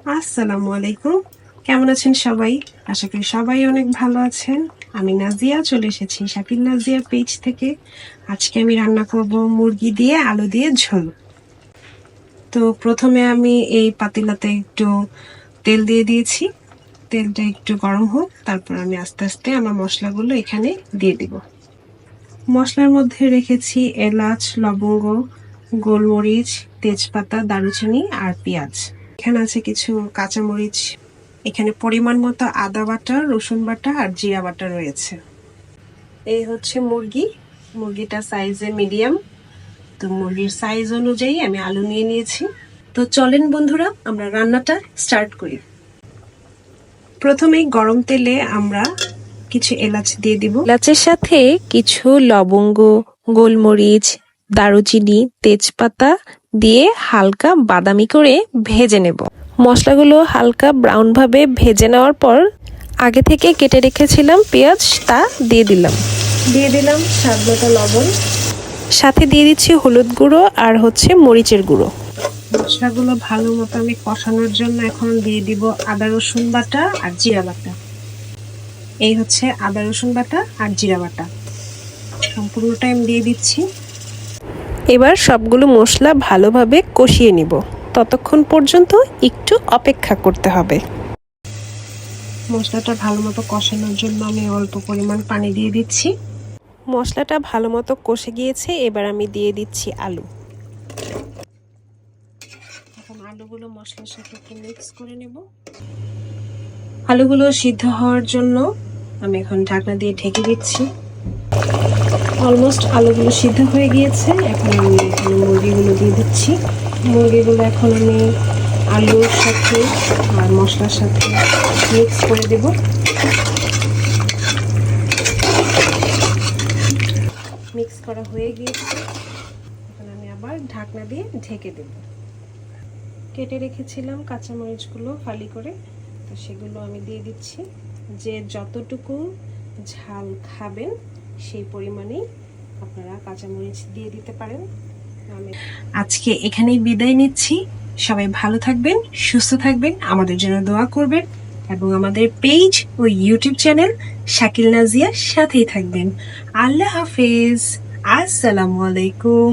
আসসালামু আলাইকুম। কেমন আছেন সবাই? আশা করি সবাই অনেক ভালো আছেন। আমি নাজিয়া চলে এসেছি শাকিল নাজিয়া পেজ থেকে। আজকে আমি রান্না করব মুরগি দিয়ে আলু দিয়ে ঝোল। তো প্রথমে আমি এই পাতিলাতে একটু তেল দিয়ে দিয়েছি। তেলটা একটু গরম হোক, তারপর আমি আস্তে আস্তে আমার মশলাগুলো এখানে দিয়ে দিব। মশলার মধ্যে রেখেছি এলাচ, লবঙ্গ, গোলমরিচ, তেজপাতা, দারুচিনি আর পেঁয়াজ। এখানে আছে কিছু কাঁচামরিচ। এখানে পরিমাণ মতো আদা বাটা, রসুন বাটা আর জিরা বাটা রয়েছে। এই হচ্ছে মুরগি। মুরগিটা সাইজে মিডিয়াম। তো মুরগির সাইজ অনুযায়ী আমি আলু নিয়ে নিয়েছি। তো চলেন বন্ধুরা, আমরা রান্নাটা স্টার্ট করি। প্রথমেই গরম তেলে আমরা কিছু এলাচ দিয়ে দিব। এলাচের সাথে কিছু লবঙ্গ, গোলমরিচ, দারুচিনি, তেজপাতা দিয়ে হালকা বাদামি করে ভেজে নেব। মশলাগুলো হালকা ব্রাউন ভাবে ভেজে নেওয়ার পর আগে থেকে কেটে রেখেছিলাম পেঁয়াজ, তা দিয়ে দিলাম স্বাদ মতো লবণ। সাথে দিয়ে দিচ্ছি হলুদ গুঁড়ো আর মরিচের গুঁড়ো। মশলাগুলো ভালো মতো আমি কষানোর জন্য এখন দিয়ে দিব আদা রসুন বাটা আর জিরা বাটা। এই হচ্ছে আদা রসুন বাটা আর জিরা বাটা, সম্পূর্ণটা আমি দিয়ে দিচ্ছি। এবার সবগুলো মশলা ভালোভাবে কষিয়ে নিব, ততক্ষণ পর্যন্ত একটু অপেক্ষা করতে হবে। মশলাটা ভালো মতো কষানোর জন্য আমি অল্প পরিমাণ পানি দিয়ে দিচ্ছি। মশলাটা ভালো মতো কষে গিয়েছে, এবার আমি দিয়ে দিচ্ছি আলু। এখন আলুগুলো মশলার সাথে একটু মিক্স করে নেব। আলুগুলো সিদ্ধ হওয়ার জন্য আমি এখন ঢাকনা দিয়ে ঢেকে দিচ্ছি। অলমোস্ট আলুগুলো সিদ্ধ হয়ে গিয়েছে। এখন আমি এখানে মুরগিগুলো দিয়ে দিচ্ছি। মুরগিগুলো এখন আমি আলুর সাথে আর মশলার সাথে মিক্স করে দেব। মিক্স করা হয়ে গিয়েছে, এখন আমি আবার ঢাকনা দিয়ে ঢেকে দেব। কেটে রেখেছিলাম কাঁচামরিচগুলো ফালি করে, তো সেগুলো আমি দিয়ে দিচ্ছি। যে যতটুকু ঝাল খাবেন সেই পরিমাণেই আপনারা কাঁচামরিচ দিয়ে দিতে পারেন। আমি আজকে এখানেই বিদায় নিচ্ছি। সবাই ভালো থাকবেন, সুস্থ থাকবেন, আমাদের জন্য দোয়া করবেন এবং আমাদের পেজ ও ইউটিউব চ্যানেল শাকিল নাজিয়ার সাথেই থাকবেন। আল্লাহ হাফেজ। আসসালামু আলাইকুম।